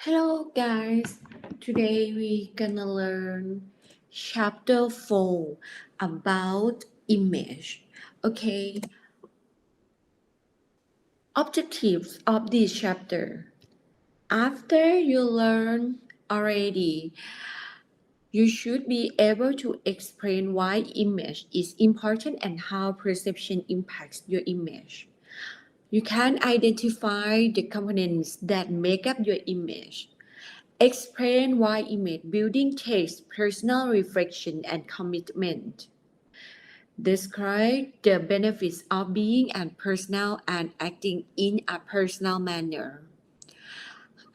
Hello guys, today we gonna learn chapter 4 about image. Okay, objectives of this chapter. After you learn already, you should be able to explain why image is important and how perception impacts your image. You can identify the components that make up your image. Explain why image building takes personal reflection and commitment. Describe the benefits of being a personal and acting in a personal manner.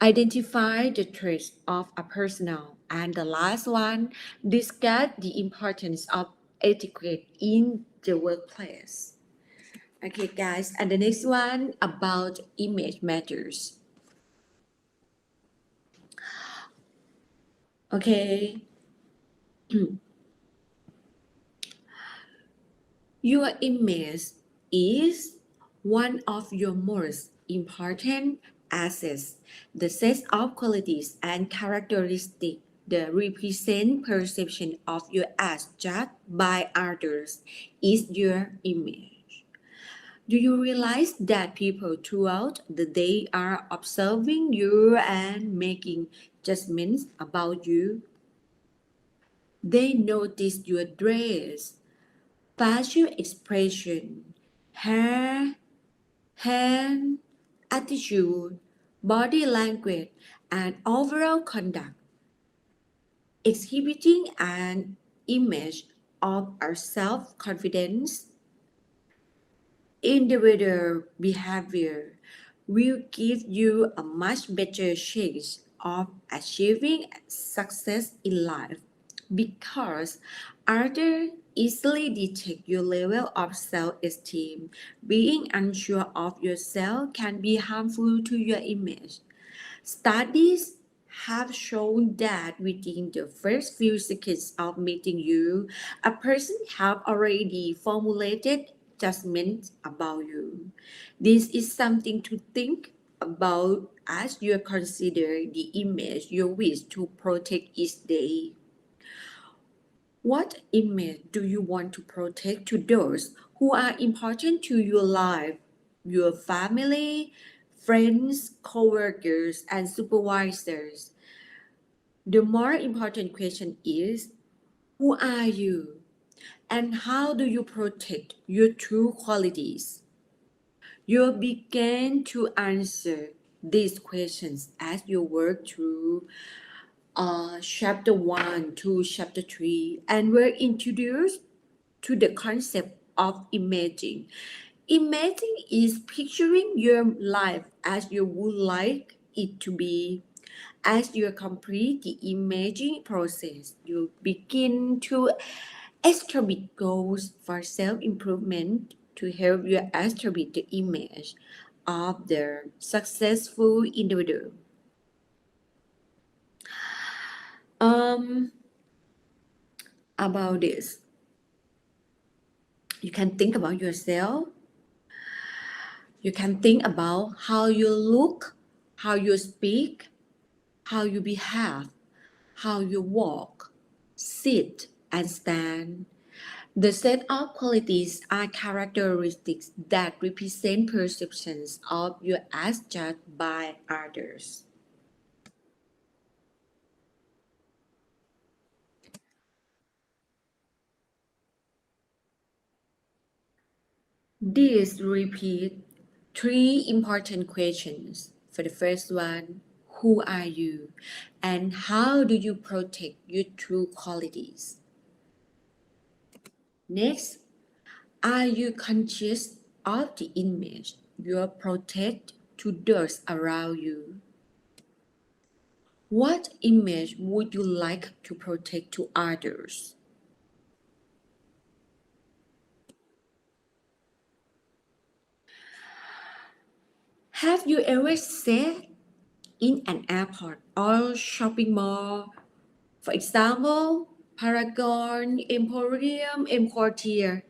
Identify the traits of a personal. And the last one, discuss the importance of etiquette in the workplace. Okay, guys, and the next one about image matters. Okay, your image is one of your most important assets. The set of qualities and characteristics that represent perception of you as judged by others is your image. Do you realize that people throughout the day are observing you and making judgments about you? They notice your dress, facial expression, hair, hand, attitude, body language, and overall conduct, exhibiting an image of our self-confidence. Individual behavior will give you a much better chance of achieving success in life because others easily detect your level of self-esteem. Being unsure of yourself can be harmful to your image. Studies have shown that within the first few seconds of meeting you, a person have already formulated judgments about you. This is something to think about as you consider the image you wish to protect each day. What image do you want to protect to those who are important to your life, your family, friends, coworkers, and supervisors? The more important question is, who are you? And how do you protect your true qualities? You'll begin to answer these questions as you work through chapter 1 to chapter 3, and we're introduced to the concept of imaging. Imaging is picturing your life as you would like it to be. As you complete the imaging process, you begin to establish goals for self-improvement to help you establish the image of the successful individual. Um, about this, you can think about yourself. You can think about how you look, how you speak, how you behave, how you walk, sit, and stand. The set of qualities are characteristics that represent perceptions of you as judged by others. These repeat three important questions. For the first one, who are you? And how do you protect your true qualities? Next, are you conscious of the image you protect to those around you? What image would you like to protect to others? Have you ever sat in an airport or shopping mall, for example, Paragon, Emporium, Emporium,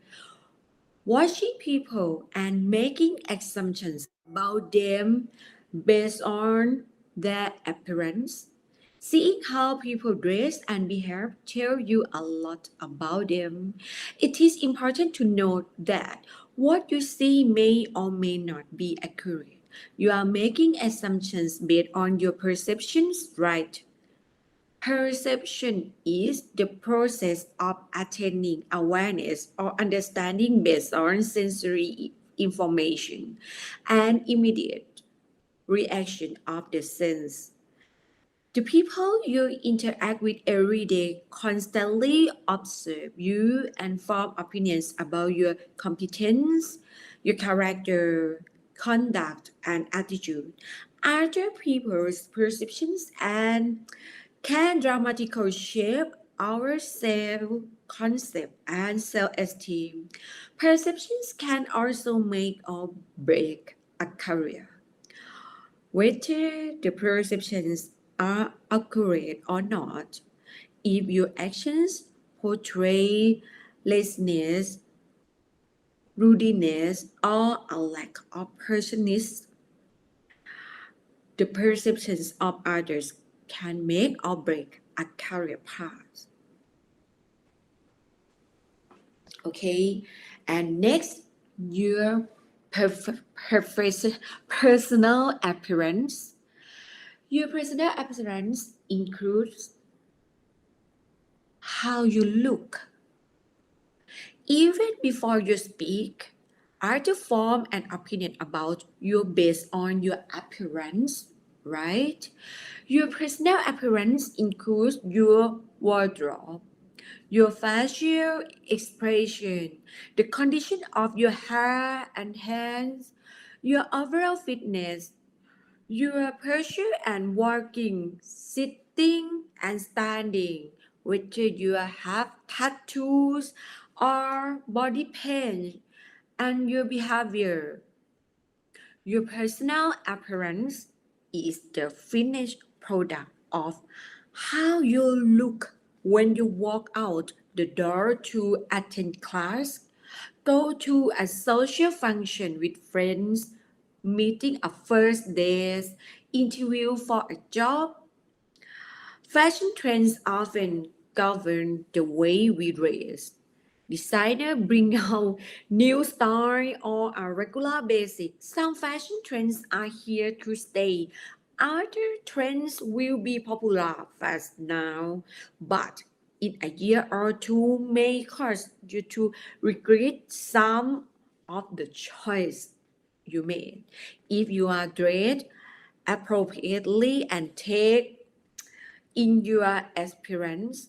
watching people and making assumptions about them based on their appearance. Seeing how people dress and behave tell you a lot about them. It is important to note that what you see may or may not be accurate. You are making assumptions based on your perceptions, right? Perception is the process of attaining awareness or understanding based on sensory information and immediate reaction of the sense. The people you interact with every day constantly observe you and form opinions about your competence, your character, conduct, and attitude. Other people's perceptions and can dramatically shape our self concept and self esteem. Perceptions can also make or break a career. Whether the perceptions are accurate or not, if your actions portray laziness, rudeness, or a lack of personality, the perceptions of others can make or break a career path. Okay, and next, your personal appearance. Your personal appearance includes how you look. Even before you speak, others form an opinion about you based on your appearance, right? Your personal appearance includes your wardrobe, your facial expression, the condition of your hair and hands, your overall fitness, your posture and walking, sitting and standing, whether you have tattoos or body pain, and your behavior. Your personal appearance is the finished product of how you look when you walk out the door to attend class, go to a social function with friends, meeting a first date, interview for a job. Fashion trends often govern the way we dress. Designers bring out new style on a regular basis. Some fashion trends are here to stay. Other trends will be popular fast now, but in a year or two may cause you to regret some of the choice you made. If you are dressed appropriately and take in your appearance,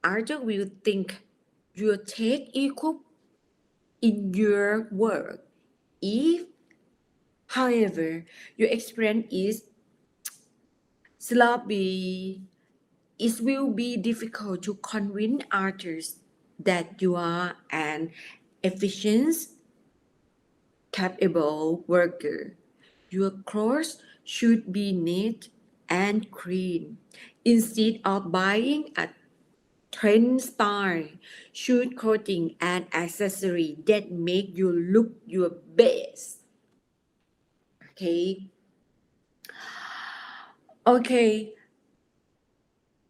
others will think you take equal in your work. If, however, your experience is sloppy, it will be difficult to convince others that you are an efficient, capable worker. Your clothes should be neat and clean. Instead of buying a trend style, shoot clothing and accessory that make you look your best. Okay. Okay.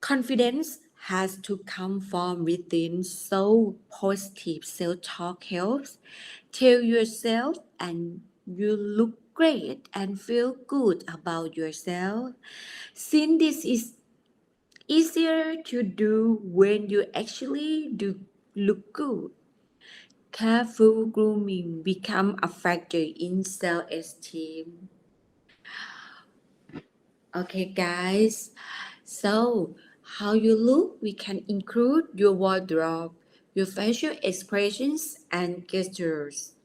Confidence has to come from within, so positive self-talk helps. Tell yourself and you look great and feel good about yourself. Since this is easier to do when you actually do look good, careful grooming become a factor in self-esteem. Okay, guys. So, how you look, we can include your wardrobe, your facial expressions and gestures,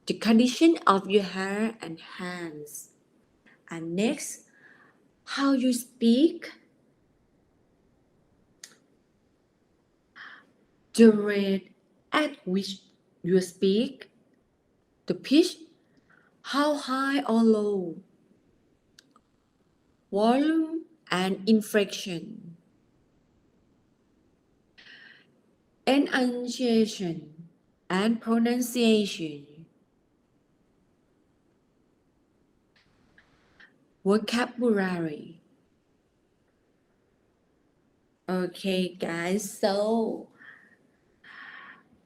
the condition of your hair and hands. And next, how you speak, the rate at which you speak, the pitch, how high or low, volume and inflection, enunciation and pronunciation. vocabulary. Okay, guys, so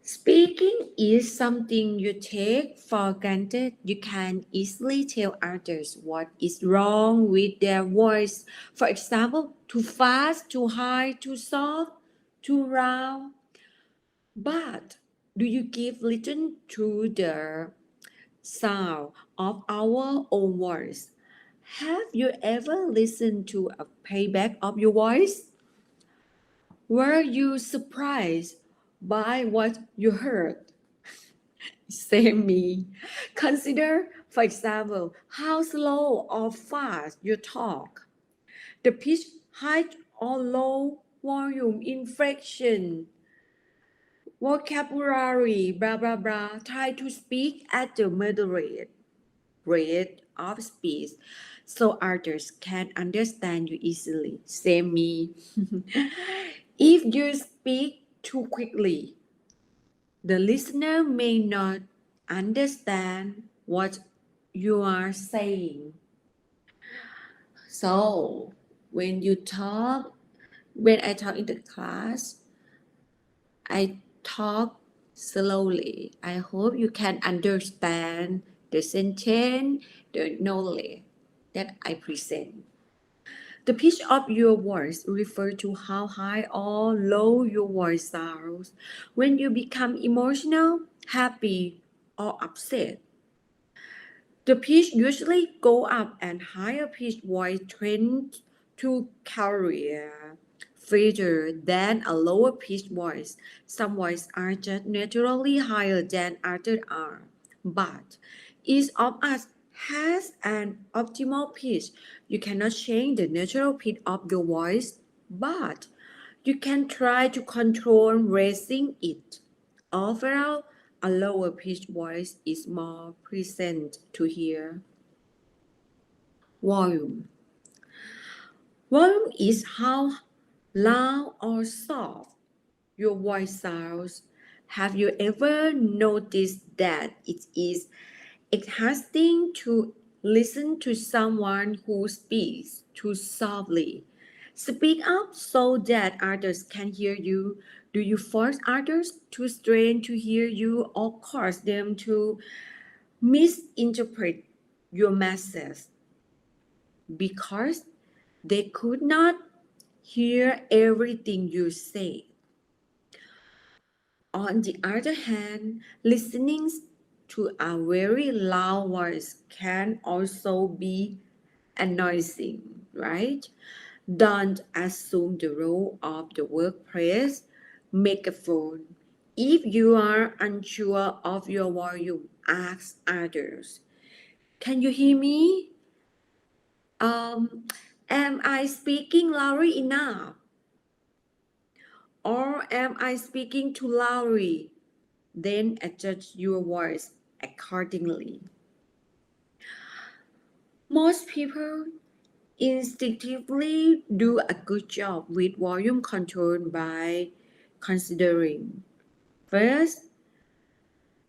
speaking is something you take for granted. You can easily tell others what is wrong with their voice. For example, too fast, too high, too soft, too loud. But do you give listen to the sound of our own voice? Have you ever listened to a playback of your voice? Were you surprised by what you heard? Same me. Consider, for example, how slow or fast you talk, the pitch, height or low, volume, inflection, vocabulary, blah blah blah. Try to speak at the moderate rate of speech so others can understand you easily. Same me. If you speak too quickly, the listener may not understand what you are saying. So, when you talk, when I talk in the class, I talk slowly. I hope you can understand the sentence, the knowledge that I present. The pitch of your voice refers to how high or low your voice sounds when you become emotional, happy, or upset. The pitch usually go up and higher pitched voice tends to carry further than a lower pitched voice. Some voices are just naturally higher than others are, but each of us has an optimal pitch. You cannot change the natural pitch of your voice, but you can try to control raising it. Overall, a lower pitched voice is more pleasant to hear. Volume. Volume is how loud or soft your voice sounds. Have you ever noticed that it is exhausting to listen to someone who speaks too softly? Speak up so that others can hear you. Do you force others to strain to hear you or cause them to misinterpret your message because they could not hear everything you say? On the other hand, listening to a very loud voice can also be annoying, right? Don't assume the role of the workplace megaphone. If you are unsure of your volume, ask others. Can you hear me? Um, am I speaking loudly enough? Or am I speaking too loudly? Then adjust your voice accordingly. Most people instinctively do a good job with volume control by considering first,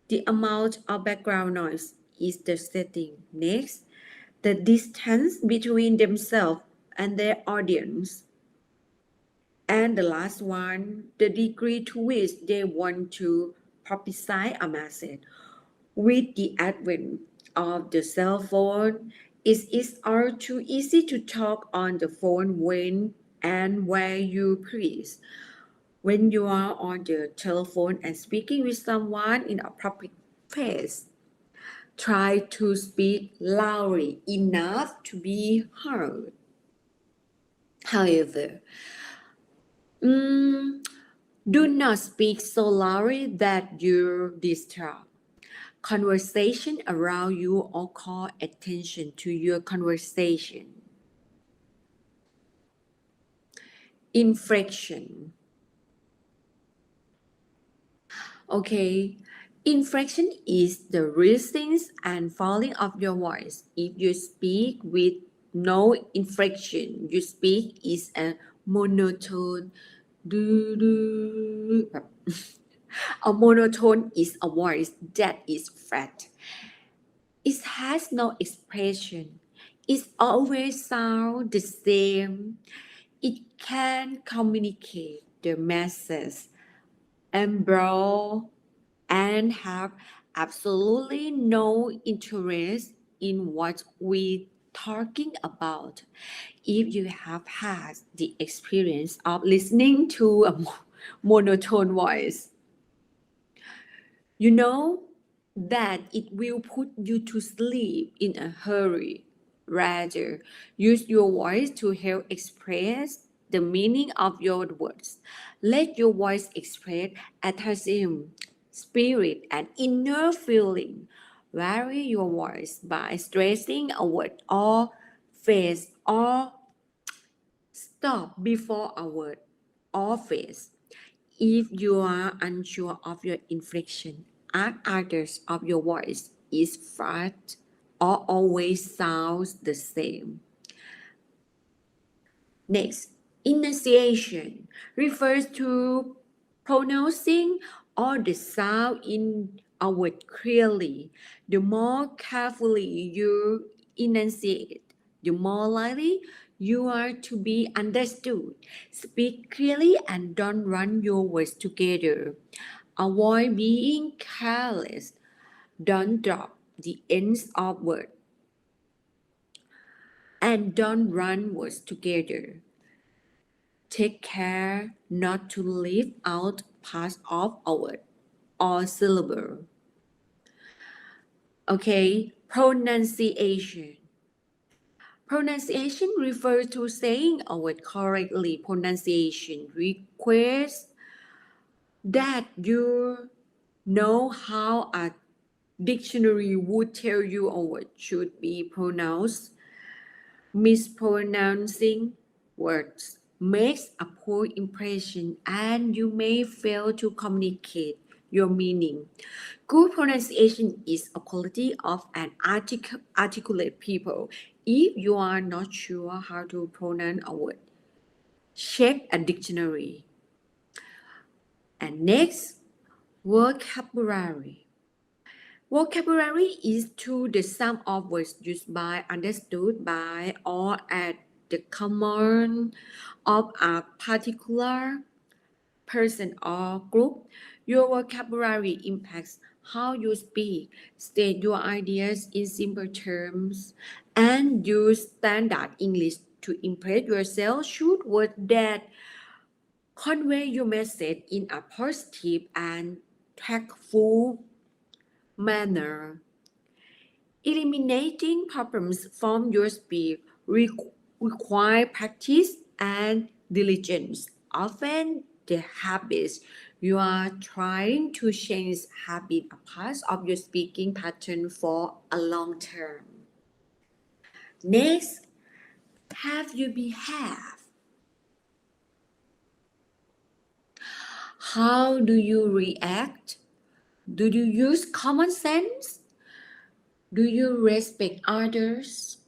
the amount of background noise is the setting. Next, the distance between themselves and their audience. And the last one, the degree to which they want to prophesy a message. With the advent of the cell phone, it is all too easy to talk on the phone when and where you please. When you are on the telephone and speaking with someone in a public place, try to speak loudly enough to be heard. However, do not speak so loudly that you disturb conversation around you or call attention to your conversation. Inflection. Okay. Inflection is the rising and falling of your voice. If you speak with no inflection, you speak is a monotone. Do. A monotone is a voice that is flat. It has no expression. It always sounds the same. It can communicate the message and brawl and have absolutely no interest in what we're talking about. If you have had the experience of listening to a monotone voice, you know that it will put you to sleep in a hurry. Rather, use your voice to help express the meaning of your words. Let your voice express enthusiasm, spirit, and inner feeling. Vary your voice by stressing a word or phrase or stop before a word or phrase. If you are unsure of your inflection, ask others of your voice is flat or always sounds the same. Next, enunciation refers to pronouncing all the sound in a word clearly. The more carefully you enunciate, the more likely you are to be understood. Speak clearly and don't run your words together. Avoid being careless. Don't drop the ends of words and don't run words together. Take care not to leave out parts of a word or syllable. Okay, pronunciation. Pronunciation refers to saying a word correctly. Pronunciation requires that you know how a dictionary would tell you a word should be pronounced. Mispronouncing words makes a poor impression and you may fail to communicate your meaning. Good pronunciation is a quality of an articulate people. If you are not sure how to pronounce a word, check a dictionary. And next, vocabulary. Vocabulary is to the sum of words used by, understood by, or at the command of a particular person or group. Your vocabulary impacts how you speak, state your ideas in simple terms, and use standard English to impress yourself. Choose words that convey your message in a positive and tactful manner. Eliminating problems from your speech require practice and diligence. Often, the habits you are trying to change have been a part of your speaking pattern for a long term. Next, have you behave? How do you react? Do you use common sense? Do you respect others?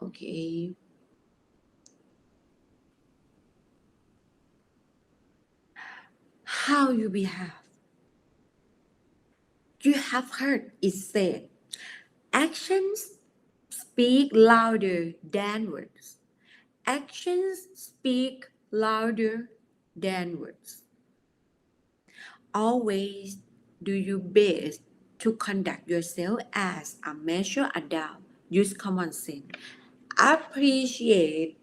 Okay. How you behave? You have heard it said, actions speak louder than words. Actions speak louder than words. Always do your best to conduct yourself as a mature adult. Use common sense. Appreciate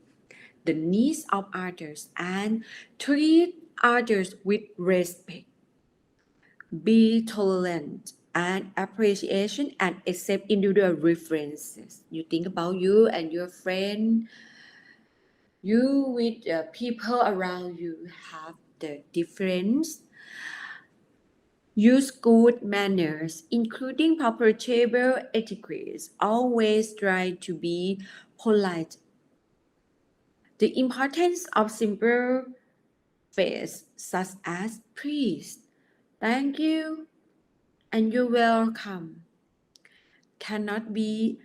the needs of others and treat others with respect. Be tolerant and appreciation and accept individual references. You think about you and your friend, you with the people around you have the difference. Use good manners, including proper table etiquette. Always try to be polite. The importance of simple phrases such as please, thank you, and you're welcome cannot be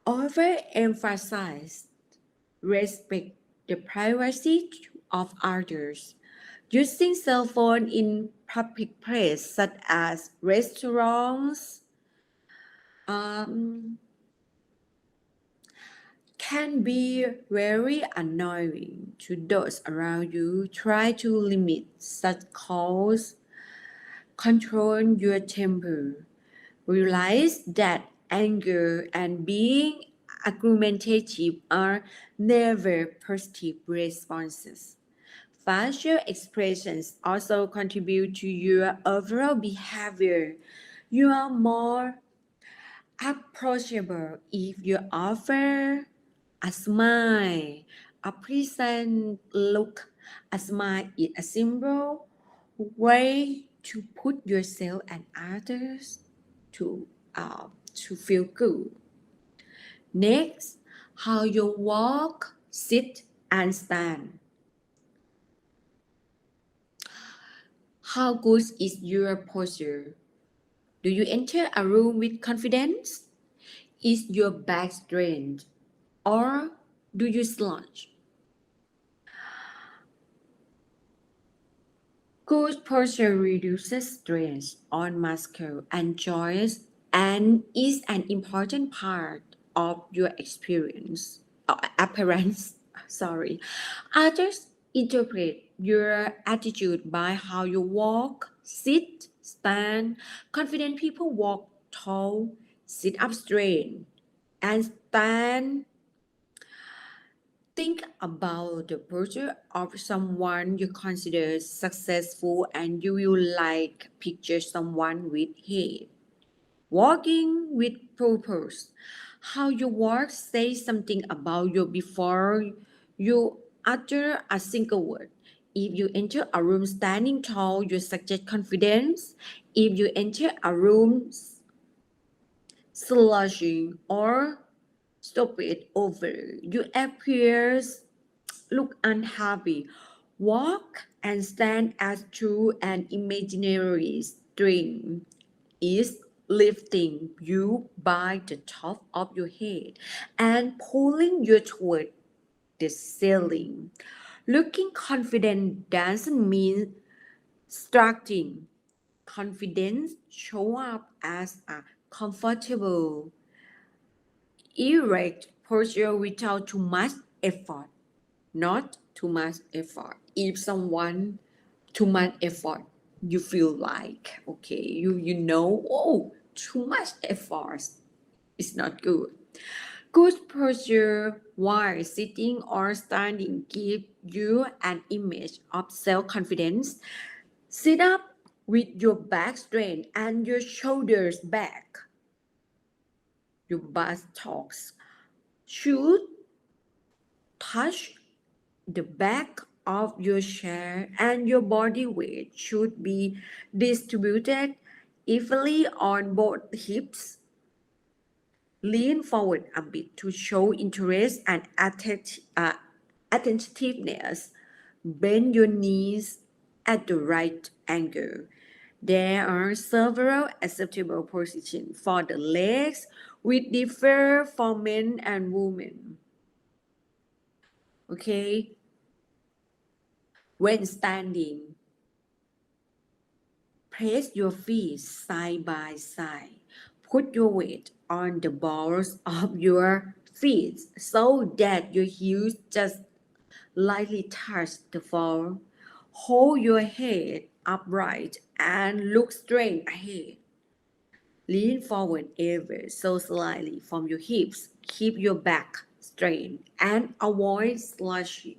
overemphasized. Respect the privacy of others. Using cell phone in public place such as restaurants um, can be very annoying to those around you. Try to limit such calls, control your temper. Realize that anger and being argumentative are never positive responses. Facial expressions also contribute to your overall behavior. You are more approachable if you offer a smile, a pleasant look. A smile is a simple way to put yourself and others to to feel good. Next, how you walk, sit, and stand. How good is your posture? Do you enter a room with confidence? Is your back straight or do you slouch? Good posture reduces stress on muscle and joints and is an important part of your appearance. Sorry. Others interpret your attitude by how you walk, sit, stand. Confident people walk tall, sit up straight, and stand. Think about the picture of someone you consider successful and you will like picture someone with head. Walking with purpose. How you walk says something about you before you utter a single word. If you enter a room standing tall, you suggest confidence. If you enter a room slouching or stupid over, you appear look unhappy. Walk and stand as true an imaginary string is lifting you by the top of your head and pulling you toward the ceiling. Looking confident doesn't mean strutting. Confidence show up as a comfortable, erect posture without too much effort. Not too much effort. If someone too much effort, you feel like okay, you know, oh, too much effort is not good. Good posture while sitting or standing give you an image of self-confidence. Sit up with your back straight and your shoulders back. Your buttocks should touch the back of your chair and your body weight should be distributed evenly on both hips. Lean forward a bit to show interest and attentiveness. Bend your knees at the right angle. There are several acceptable positions for the legs which differ for men and women. Okay, when standing, place your feet side by side. Put your weight on the balls of your feet so that your heels just lightly touch the floor. Hold your head upright and look straight ahead. Lean forward ever so slightly from your hips. Keep your back straight and avoid slouching.